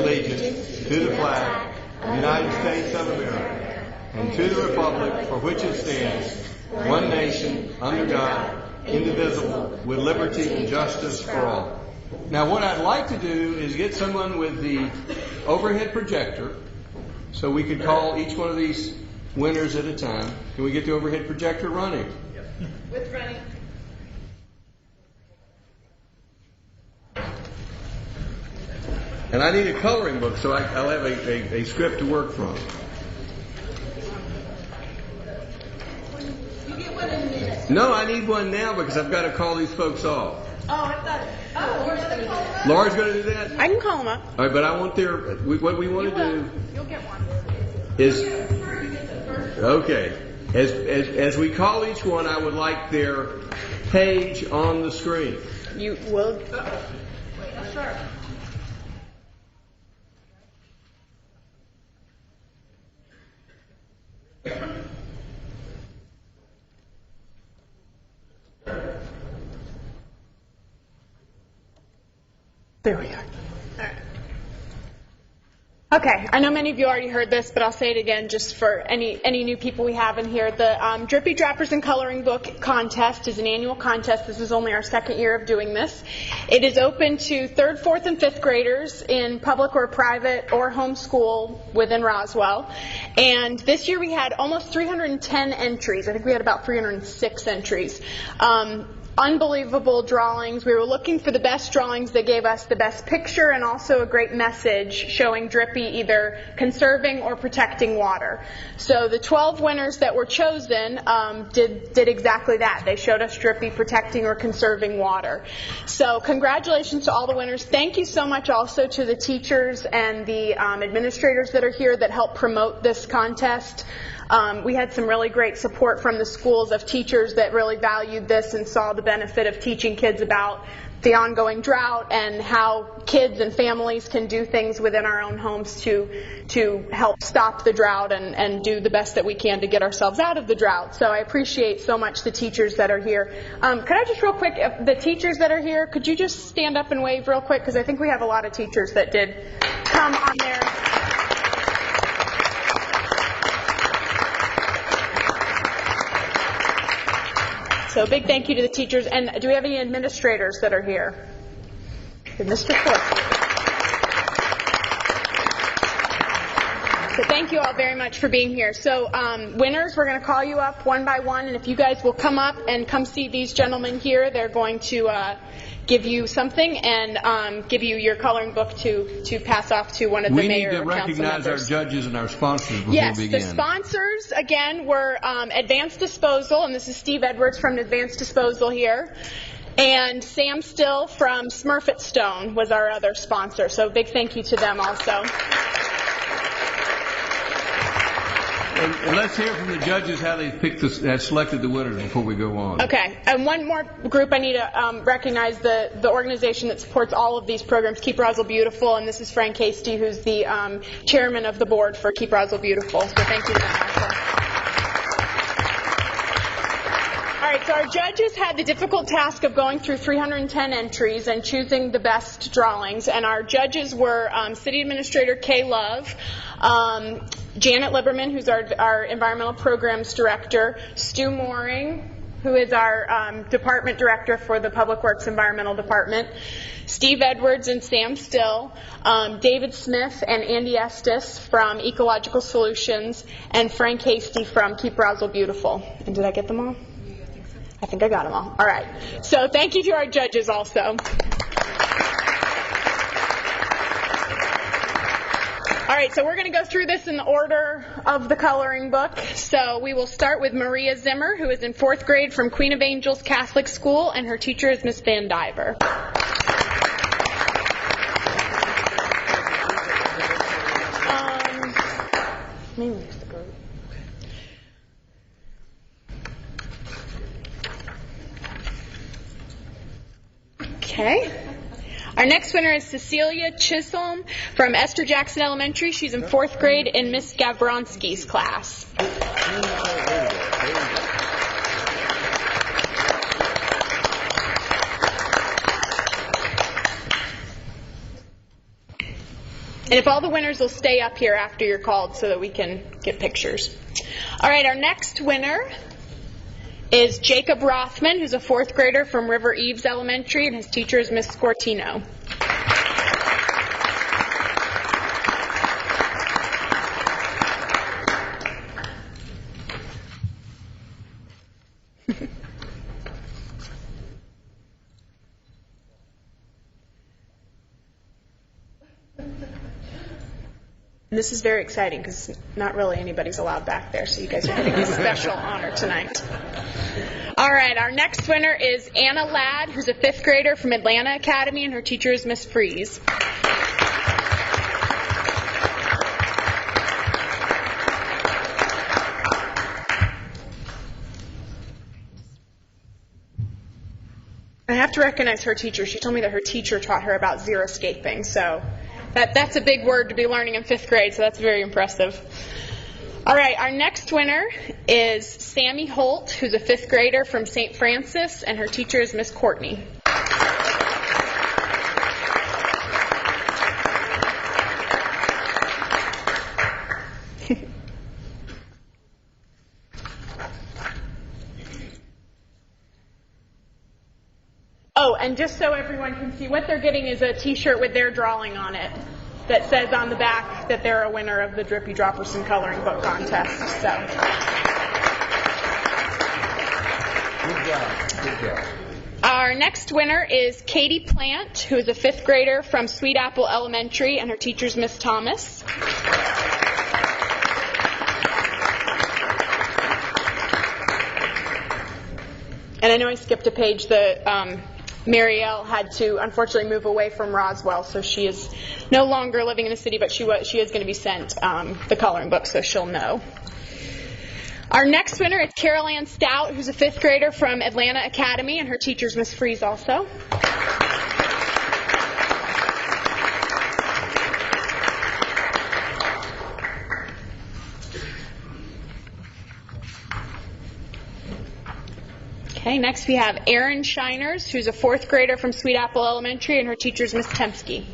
allegiance to the flag of the United States of America and to the republic for which it stands, one nation, under God, indivisible, with liberty and justice for all. Now, what I'd like to do is get someone with the overhead projector so we could call each one of these winners at a time. Can we get the overhead projector running? Yep. With running. And I need a coloring book so I'll have a script to work from. You get one in a minute. No, I need one now because I've got to call these folks off. Oh, I thought. Oh, Laura's going to call them up. Laura's going to do that? I can call them up. All right, but I want what we want to do You'll get one. is, okay, as we call each one, I would like their page on the screen. You will. Wait, sure. There we are. Okay, I know many of you already heard this, but I'll say it again just for any new people we have in here. The Drippy Droppers and Coloring Book Contest is an annual contest. This is only our second year of doing this. It is open to 3rd, 4th, and 5th graders in public or private or homeschool within Roswell. And this year we had almost 310 entries. I think we had about 306 entries. Unbelievable drawings. We were looking for the best drawings that gave us the best picture and also a great message showing Drippy either conserving or protecting water. So the 12 winners that were chosen did exactly that. They showed us Drippy protecting or conserving water. So congratulations to all the winners. Thank you so much also to the teachers and the administrators that are here that helped promote this contest. We had some really great support from the schools of teachers that really valued this and saw the benefit of teaching kids about the ongoing drought and how kids and families can do things within our own homes to help stop the drought and do the best that we can to get ourselves out of the drought. So I appreciate so much the teachers that are here. Could I just real quick, the teachers that are here, could you just stand up and wave real quick? Because I think we have a lot of teachers that did come on there. So a big thank you to the teachers. And do we have any administrators that are here? Mr. Corsi. So thank you all very much for being here. So winners, we're going to call you up one by one. And if you guys will come up and come see these gentlemen here, they're going to give you something and give you your coloring book to pass off to one of the mayor or council members. We need to recognize our judges and our sponsors before we begin. Yes, the sponsors, again, were Advanced Disposal, and this is Steve Edwards from Advanced Disposal here. And Sam Still from Smurfit Stone was our other sponsor. So big thank you to them also. And let's hear from the judges how they selected the winners before we go on. Okay, and one more group I need to recognize, the organization that supports all of these programs, Keep Roswell Beautiful, and this is Frank Hasty, who's the chairman of the board for Keep Roswell Beautiful. So thank you to them also. All right, so our judges had the difficult task of going through 310 entries and choosing the best drawings, and our judges were City Administrator Kay Love, Janet Liberman, who's our Environmental Programs Director, Stu Mooring, who is our Department Director for the Public Works Environmental Department, Steve Edwards and Sam Still, David Smith and Andy Estes from Ecological Solutions, and Frank Hasty from Keep Roswell Beautiful. And did I get them all? I think I got them all. All right. So thank you to our judges also. All right, so we're going to go through this in the order of the coloring book. So we will start with Maria Zimmer, who is in 4th grade from Queen of Angels Catholic School, and her teacher is Miss Van Diver. Okay. Our next winner is Cecilia Chisholm from Esther Jackson Elementary. She's in 4th grade in Miss Gavronsky's class. And if all the winners will stay up here after you're called so that we can get pictures. All right, our next winner is Jacob Rothman, who's a 4th grader from River Eves Elementary, and his teacher is Miss Scortino. And this is very exciting because not really anybody's allowed back there, so you guys are getting a special honor tonight. All right, our next winner is Anna Ladd, who's a 5th grader from Atlanta Academy, and her teacher is Miss Freeze. I have to recognize her teacher. She told me that her teacher taught her about xeriscaping, so that's a big word to be learning in 5th grade, so that's very impressive. All right, our next winner is Sammy Holt, who's a 5th grader from St. Francis, and her teacher is Miss Courtney. Oh, and just so everyone can see, what they're getting is a T-shirt with their drawing on it that says on the back that they're a winner of the Drippy Dropperson Coloring Book Contest. So, Good job. our next winner is Katie Plant, who is a 5th grader from Sweet Apple Elementary, and her teacher's Miss Thomas. And I know I skipped a page. Marielle had to unfortunately move away from Roswell, so she is no longer living in the city, but she is going to be sent the coloring book, so she'll know. Our next winner is Carol Ann Stout, who's a 5th grader from Atlanta Academy, and her teacher's Miss Freeze also. Okay, next we have Erin Shiners, who's a 4th grader from Sweet Apple Elementary, and her teacher's Miss Temsky.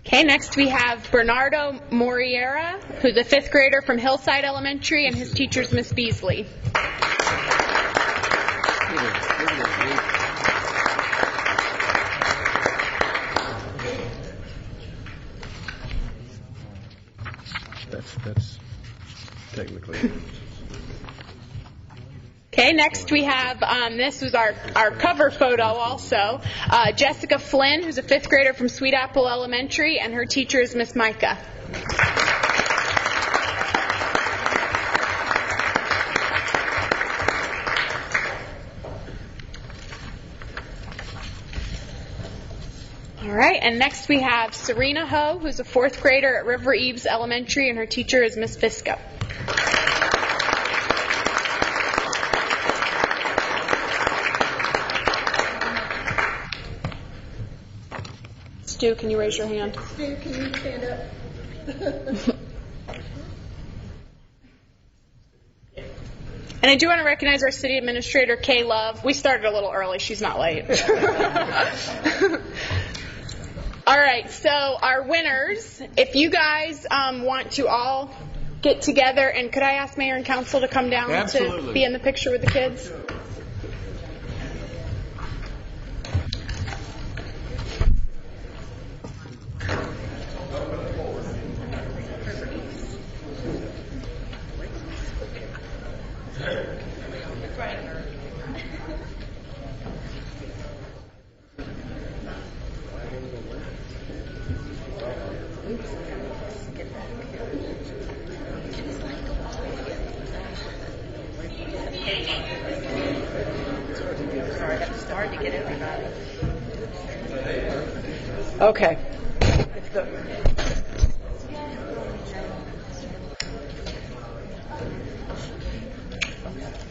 Okay, next we have Bernardo Moriera, who's a 5th grader from Hillside Elementary, and his teacher's Miss Beasley. That's technically. Okay, next we have, this was our cover photo also, Jessica Flynn, who's a 5th grader from Sweet Apple Elementary, and her teacher is Miss Micah. All right, and next we have Serena Ho, who's a 4th grader at River Eves Elementary, and her teacher is Miss Fisco. Stu, can you raise your hand? Stu, can you stand up? And I do want to recognize our city administrator, Kay Love. We started a little early. She's not late. All right, so our winners, if you guys want to all get together, and could I ask Mayor and Council to come down Absolutely. to be in the picture with the kids? Okay. Let's go.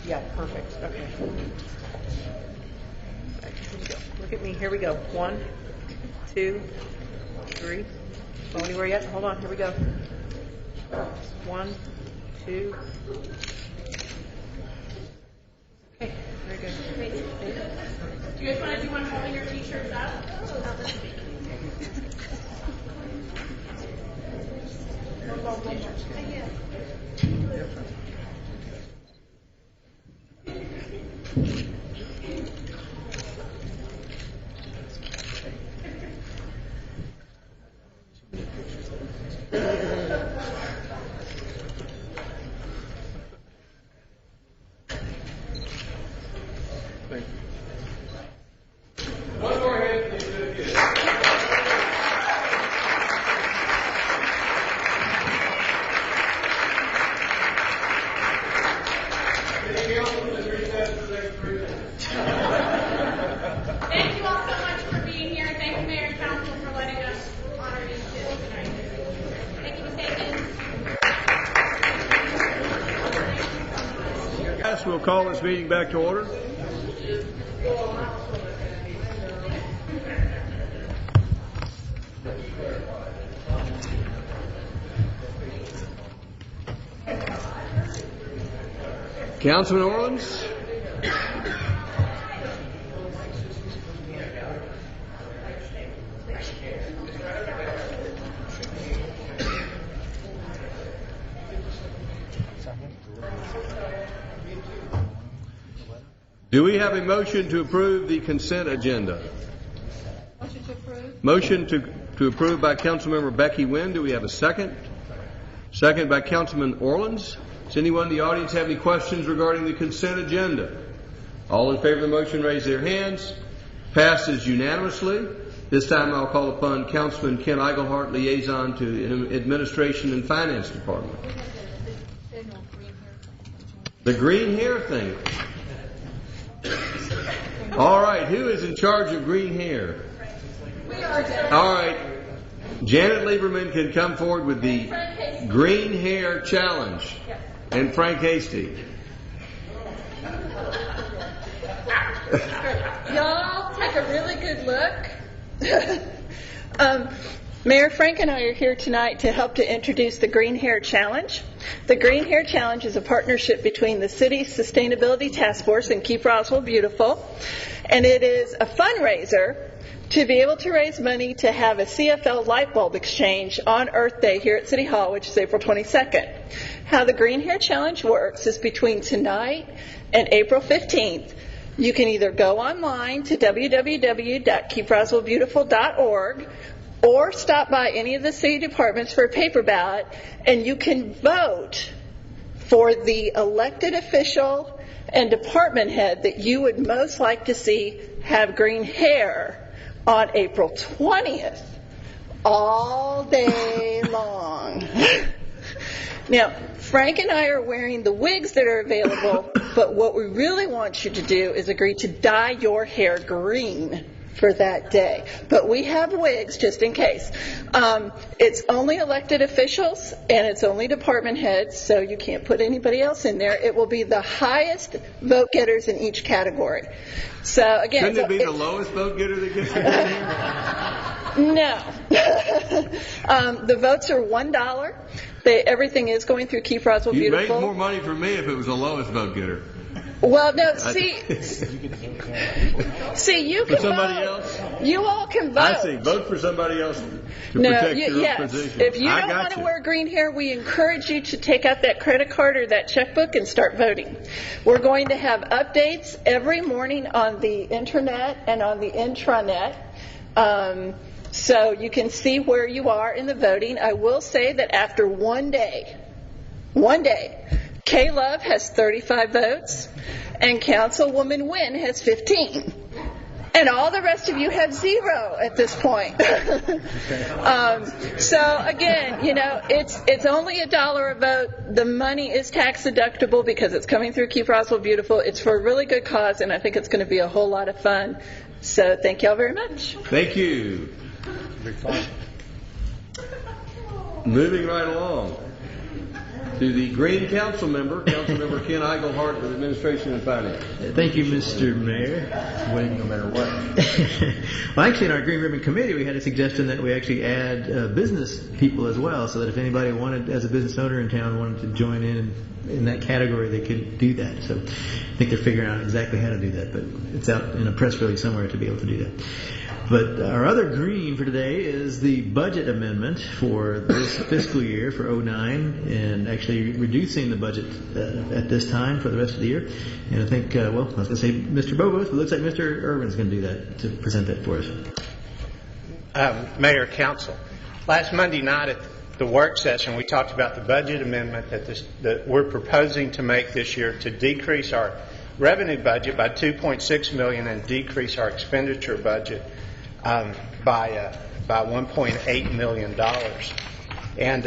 Yeah, perfect. Okay. Here we go. Look at me. Here we go. 1, 2, 3. Go anywhere yet? Hold on. Here we go. 1, 2. Okay, very good. Do you guys want to do one holding your t-shirts up? One more hand, please. Thank you all so much for being here. Thank you, Mayor and Council, for letting us honor you tonight. Thank you, Ms. Higgins. Yes, we'll call this meeting back to order. Councilman Orleans. Do we have a motion to approve the consent agenda? Motion to approve. Motion to approve by Councilmember Becky Wynn. Do we have a second? Second by Councilman Orleans. Does anyone in the audience have any questions regarding the consent agenda? All in favor of the motion raise their hands. Passes unanimously. This time I'll call upon Councilman Ken Eigelhart, Liaison to Administration and Finance Department. The green hair thing. All right, who is in charge of green hair? All right, Janet Lieberman can come forward with the green hair challenge, and Frank Hasty. Y'all take a really good look. Mayor Frank and I are here tonight to help to introduce the Green Hair Challenge. The Green Hair Challenge is a partnership between the city's Sustainability Task Force and Keep Roswell Beautiful, and it is a fundraiser to be able to raise money to have a CFL light bulb exchange on Earth Day here at City Hall, which is April 22nd. How the Green Hair Challenge works is between tonight and April 15th. You can either go online to www.keeproswellbeautiful.org or stop by any of the city departments for a paper ballot, and you can vote for the elected official and department head that you would most like to see have green hair on April 20th, all day long. Now, Frank and I are wearing the wigs that are available, but what we really want you to do is agree to dye your hair green for that day. But we have wigs just in case. It's only elected officials and it's only department heads, so you can't put anybody else in there. It will be the highest vote getters in each category. So again, Couldn't it be the lowest vote getter that gets the green hair? No. The votes are $1. Everything is going through Keep Roswell You'd Beautiful. make more money for me if it was the lowest vote getter. Well, no, see, you can For somebody vote. else? You all can vote. I see. Vote for somebody else to No, protect your yes. position. If you I don't got want to you. wear green hair, we encourage you to take out that credit card or that checkbook and start voting. We're going to have updates every morning on the internet and on the intranet. So you can see where you are in the voting. I will say that after one day, Kay Love has 35 votes, and Councilwoman Wynn has 15. And all the rest of you have 0 at this point. So again, it's only $1 a vote. The money is tax deductible because it's coming through Keep Roswell Beautiful. It's for a really good cause, and I think it's going to be a whole lot of fun. So thank y'all very much. Thank you. Moving right along. to the Green Council member, Councilmember Ken Eigelhart with Administration and Finance. Thank you, Mr. Mayor. Winning no matter what. Well, actually, in our Green Ribbon Committee, we had a suggestion that we actually add business people as well, so that if anybody wanted, as a business owner in town, wanted to join in that category, they could do that. So I think they're figuring out exactly how to do that, but it's out in a press release somewhere to be able to do that. But our other green for today is the budget amendment for this fiscal year for 09, and actually reducing the budget at this time for the rest of the year. And I think, well, I was going to say Mr. Bogos, but it looks like Mr. Irvin's going to do that, to present that for us. Mayor, Council, last Monday night at the work session, we talked about the budget amendment that we're proposing to make this year to decrease our revenue budget by $2.6 million and decrease our expenditure budget by $1.8 million. And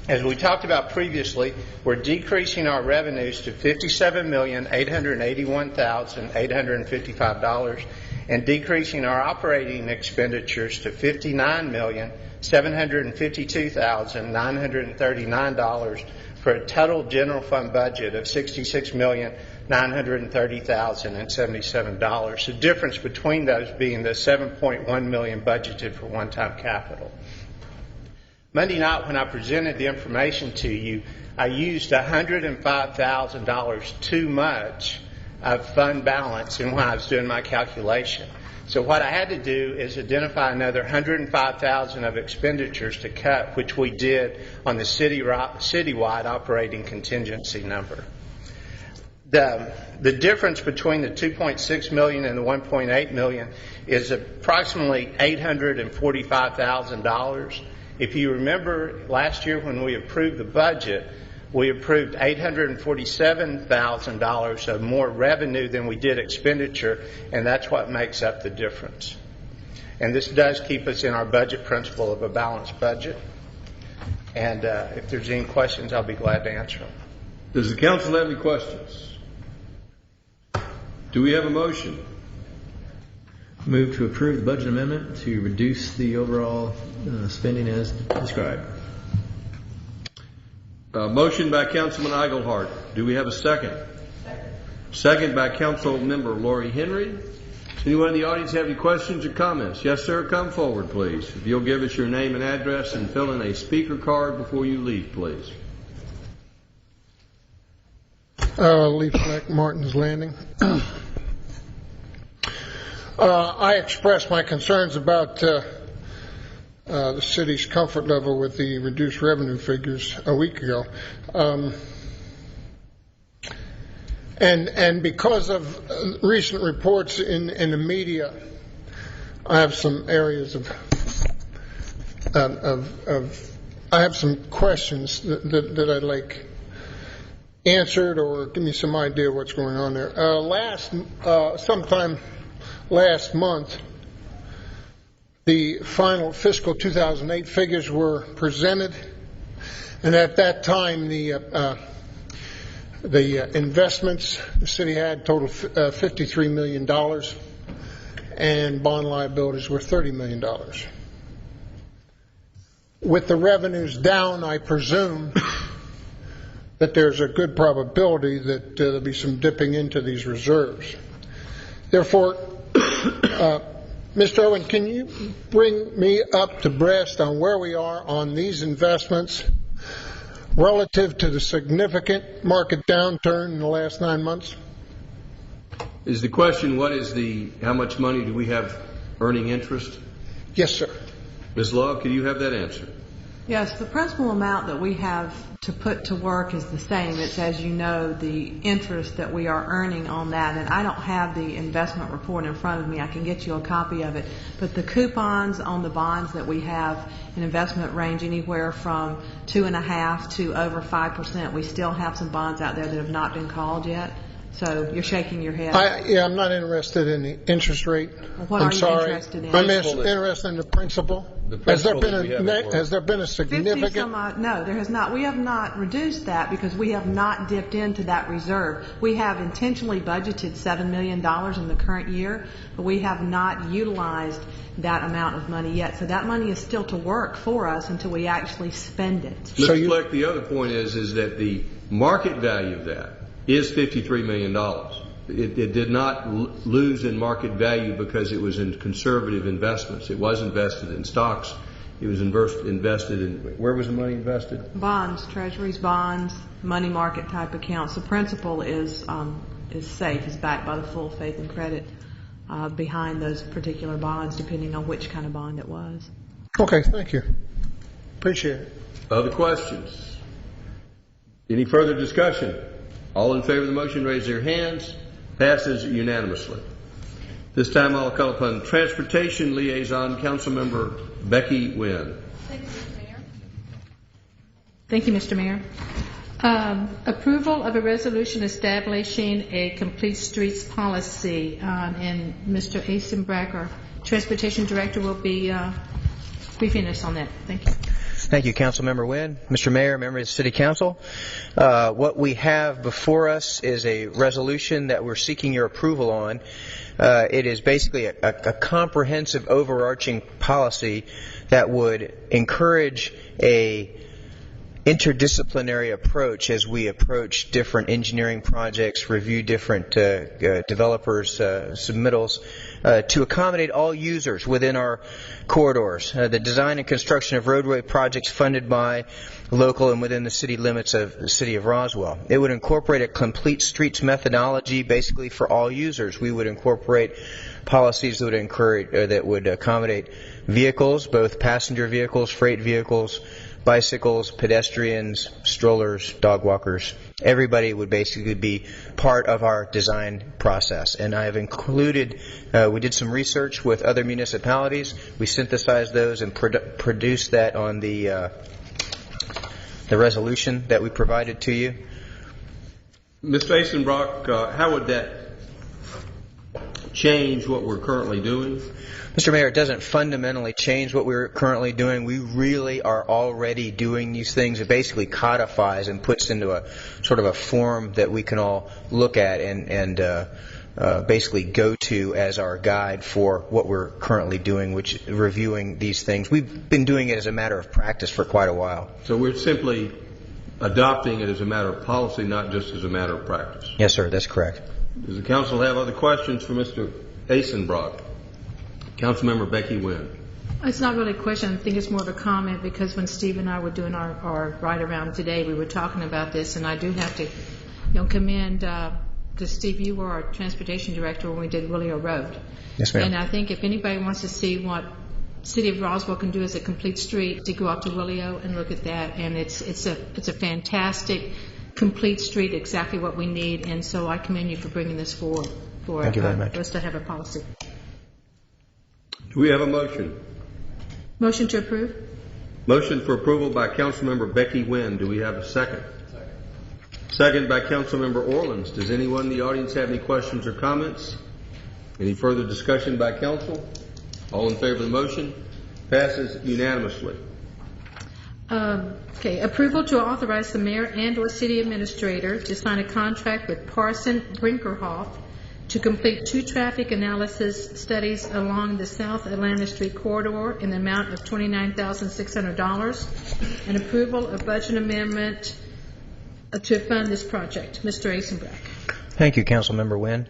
as we talked about previously, we're decreasing our revenues to $57,881,855 and decreasing our operating expenditures to $59,752,939 for a total general fund budget of $66,930,077. The difference between those being the $7.1 million budgeted for one-time capital. Monday night when I presented the information to you, I used $105,000 too much of fund balance in when I was doing my calculation. So what I had to do is identify another $105,000 of expenditures to cut, which we did on the citywide operating contingency number. The difference between the $2.6 million and the $1.8 million is approximately $845,000. If you remember last year when we approved the budget, we approved $847,000 of more revenue than we did expenditure, and that's what makes up the difference. And this does keep us in our budget principle of a balanced budget. And if there's any questions, I'll be glad to answer them. Does the council have any questions? Do we have a motion? Move to approve the budget amendment to reduce the overall spending as described. Motion by Councilman Eigelhart. Do we have a second? Second by Council Member Lori Henry. Does anyone in the audience have any questions or comments? Yes, sir. Come forward, please. If you'll give us your name and address and fill in a speaker card before you leave, please. Lee Fleck, Martin's Landing. I expressed my concerns about the city's comfort level with the reduced revenue figures a week ago. And because of recent reports in the media, I have some areas of I have some questions that I'd like answered, or give me some idea of what's going on there. Sometime last month, the final fiscal 2008 figures were presented, and at that time the investments the city had totaled $53 million, and bond liabilities were $30 million. With the revenues down, I presume that there's a good probability that there'll be some dipping into these reserves. Therefore, Mr. Irwin, can you bring me up to breast on where we are on these investments relative to the significant market downturn in the last 9 months? Is the question, how much money do we have earning interest? Yes, sir. Ms. Love, can you have that answer? Yes, the principal amount that we have to put to work is the same. It's, as you know, the interest that we are earning on that. And I don't have the investment report in front of me. I can get you a copy of it. But the coupons on the bonds that we have in investment range anywhere from 2.5% to over 5%. We still have some bonds out there that have not been called yet. So you're shaking your head. I'm not interested in the interest rate. What I'm are you sorry. interested in? I'm interested in the principal. the principle that we have at work. Has there been a 50 significant? some odd, no, there has not. We have not reduced that because we have not dipped into that reserve. We have intentionally budgeted $7 million in the current year, but we have not utilized that amount of money yet. So that money is still to work for us until we actually spend it. Mr. Fleck, the other point is that the market value of that is $53 million. It did not lose in market value because it was in conservative investments. It was invested in stocks. It was invested in, where was the money invested? Bonds, treasuries, bonds, money market type accounts. The principal is safe, is backed by the full faith and credit behind those particular bonds, depending on which kind of bond it was. Okay, thank you. Appreciate it. Other questions? Any further discussion? All in favor of the motion, raise their hands. Passes unanimously. This time I'll call upon Transportation Liaison, Councilmember Becky Wynn. Thank you, Mr. Mayor. Thank you, Mr. Mayor. Approval of a resolution establishing a complete streets policy, and Mr. Eisenbrack, our Transportation Director, will be briefing us on that. Thank you. Thank you, Councilmember Wynn. Mr. Mayor, members of the City Council, what we have before us is a resolution that we're seeking your approval on. It is basically a comprehensive overarching policy that would encourage a interdisciplinary approach as we approach different engineering projects, review different developers' submittals, to accommodate all users within our corridors. The design and construction of roadway projects funded by local and within the city limits of the city of Roswell. It would incorporate a complete streets methodology basically for all users. We would incorporate policies that would encourage, that would accommodate vehicles, both passenger vehicles, freight vehicles, bicycles, pedestrians, strollers, dog walkers. Everybody would basically be part of our design process. And I have included, we did some research with other municipalities. We synthesized those and produced that on the resolution that we provided to you. Mr. Eisenbrock, how would that change what we're currently doing? Mr. Mayor, it doesn't fundamentally change what we're currently doing. We really are already doing these things. It basically codifies and puts into a sort of a form that we can all look at and basically go to as our guide for what we're currently doing, which is reviewing these things. We've been doing it as a matter of practice for quite a while. So we're simply adopting it as a matter of policy, not just as a matter of practice. Yes, sir, that's correct. Does the council have other questions for Mr. Eisenbrock? Councilmember Becky Wynn. It's not really a question. I think it's more of a comment because when Steve and I were doing our ride around today, we were talking about this, and I do have to, commend to Steve. You were our transportation director when we did Willio Road. Yes, ma'am. And I think if anybody wants to see what City of Roswell can do as a complete street, to go up to Willio and look at that, and it's a fantastic complete street, exactly what we need. And so I commend you for bringing this forward for Thank you very much. us to have a policy. Do we have a motion? Motion to approve. Motion for approval by Councilmember Becky Wynn. Do we have a second? Second by Councilmember Orleans. Does anyone in the audience have any questions or comments? Any further discussion by council? All in favor of the motion? Passes unanimously. Okay. Approval to authorize the mayor and/or city administrator to sign a contract with Parson Brinkerhoff to complete 2 traffic analysis studies along the South Atlanta Street corridor in the amount of $29,600, and approval of budget amendment to fund this project. Mr. Eisenbrack. Thank you, Councilmember Wynn.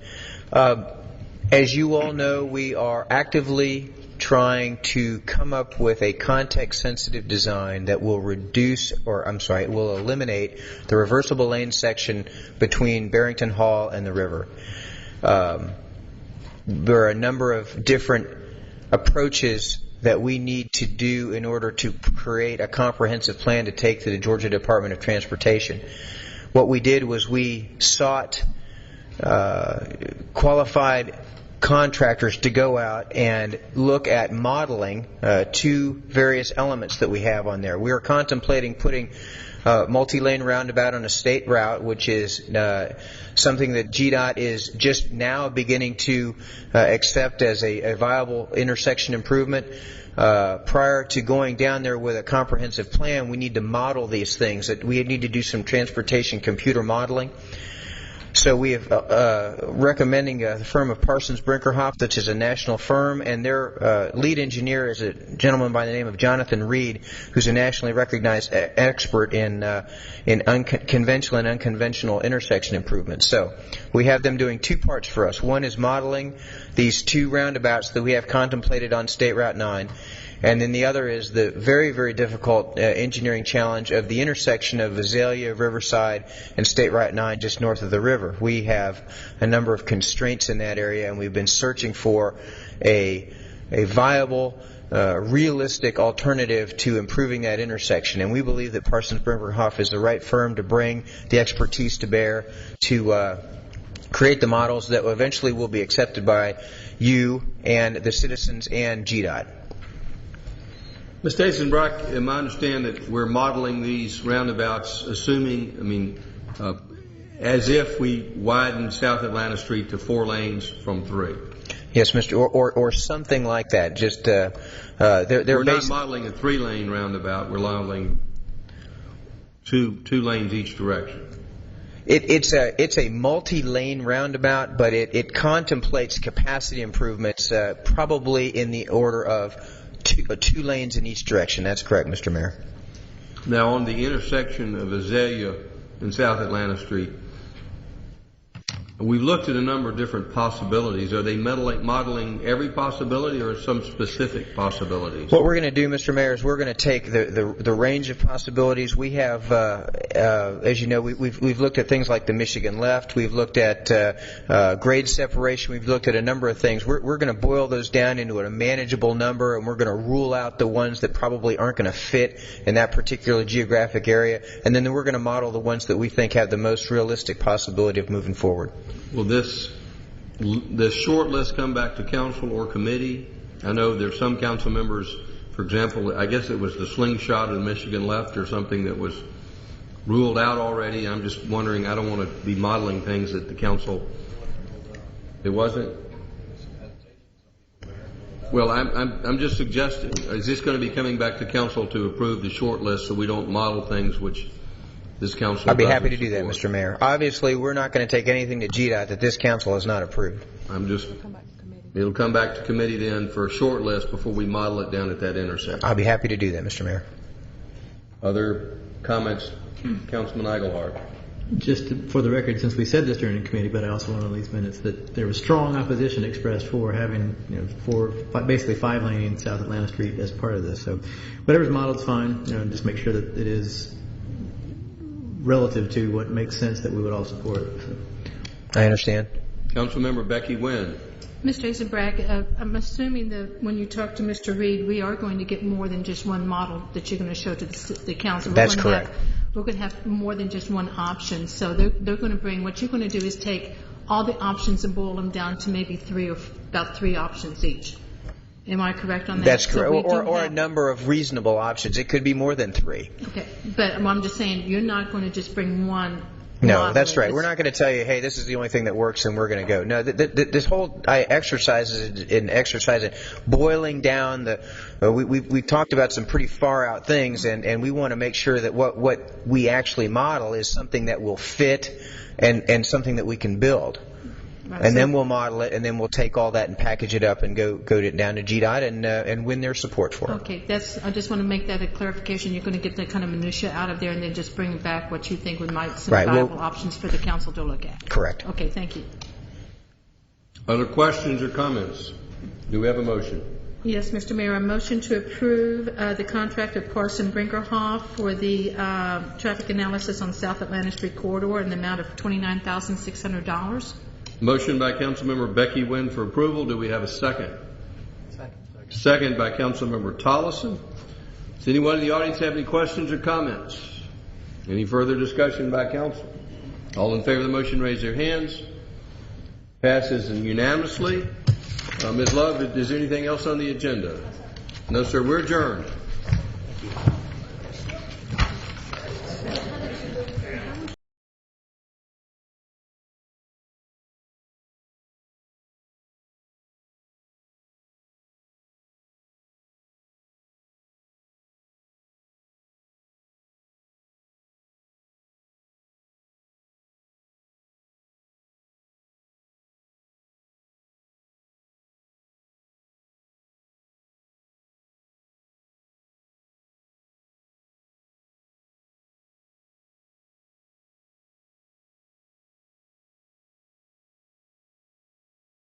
As you all know, we are actively trying to come up with a context-sensitive design that will will eliminate the reversible lane section between Barrington Hall and the river. There are a number of different approaches that we need to do in order to create a comprehensive plan to take to the Georgia Department of Transportation. What we did was we sought qualified contractors to go out and look at modeling two various elements that we have on there. We are contemplating putting multi-lane roundabout on a state route, which is something that GDOT is just now beginning to accept as a viable intersection improvement. Prior to going down there with a comprehensive plan, we need to model these things. That we need to do some transportation computer modeling. So we have recommending the firm of Parsons Brinckerhoff, which is a national firm, and their lead engineer is a gentleman by the name of Jonathan Reed, who's a nationally recognized expert in conventional and unconventional intersection improvements. So we have them doing two parts for us. One is modeling these two roundabouts that we have contemplated on State Route 9. And then the other is the very, very difficult engineering challenge of the intersection of Azalea, Riverside, and State Route 9 just north of the river. We have a number of constraints in that area, and we've been searching for a viable, realistic alternative to improving that intersection. And we believe that Parsons Brinckerhoff is the right firm to bring the expertise to bear to create the models that eventually will be accepted by you and the citizens and GDOT. Ms. Tasenbrock, I understand that we're modeling these roundabouts assuming, as if we widen South Atlanta Street to 4 lanes from 3. Yes, Mr. Or something like that. Just they're we're not modeling a 3-lane roundabout. We're modeling two lanes each direction. It's a multi-lane roundabout, but it contemplates capacity improvements probably in the order of 2 lanes in each direction. That's correct, Mr. Mayor. Now, on the intersection of Azalea and South Atlanta Street, we've looked at a number of different possibilities. Are they modeling every possibility or some specific possibilities? What we're going to do, Mr. Mayor, is we're going to take the range of possibilities. We have, as you know, we've looked at things like the Michigan left. We've looked at grade separation. We've looked at a number of things. We're going to boil those down into a manageable number, and we're going to rule out the ones that probably aren't going to fit in that particular geographic area. And then we're going to model the ones that we think have the most realistic possibility of moving forward. Will this short list come back to council or committee? I know there's some council members, for example, I guess it was the slingshot of the Michigan left or something that was ruled out already. I'm just wondering, I don't want to be modeling things that the council, it wasn't? Well, I'm just suggesting, is this going to be coming back to council to approve the short list so we don't model things which this council I'd be happy to do that, Mr. Mayor. Obviously, we're not going to take anything to GDOT that this council has not approved. It'll come back to committee then for a short list before we model it down at that intersection. I'll be happy to do that, Mr. Mayor. Other comments? Councilman Eichelhardt. Just for the record, since we said this during the committee, but I also want to release minutes that there was strong opposition expressed for having, basically 5 lanes South Atlanta Street as part of this. So whatever's modeled is fine. Just make sure that it is relative to what makes sense that we would all support. So. I understand. Councilmember Becky Wynn. Mr. Eisenbrack, I'm assuming that when you talk to Mr. Reed, we are going to get more than just one model that you're going to show to the council. That's correct. We're going to have more than just one option. So they're going to bring, what you're going to do is take all the options and boil them down to maybe about 3 options each. Am I correct on that? That's correct. Or a number of reasonable options. It could be more than 3. Okay. But I'm just saying, you're not going to just bring one. No, that's right. We're not going to tell you, hey, this is the only thing that works and we're going to go. No, this whole exercise is an exercise in boiling down we talked about some pretty far out things, and we want to make sure that what we actually model is something that will fit and something that we can build. Right. And then we'll model it, and then we'll take all that and package it up and go down to GDOT and win their support for it. Okay, I just want to make that a clarification. You're going to get that kind of minutia out of there, and then just bring back what you think might be some viable options for the council to look at. Correct. Okay, thank you. Other questions or comments? Do we have a motion? Yes, Mr. Mayor, a motion to approve the contract of Parsons Brinckerhoff for the traffic analysis on South Atlanta Street corridor in the amount of $29,600. Motion by Councilmember Becky Wynn for approval. Do we have a second? Second by Councilmember Tollison. Does anyone in the audience have any questions or comments? Any further discussion by council? All in favor of the motion, raise their hands. Passes unanimously. Ms. Love, is there anything else on the agenda? No, sir. We're adjourned.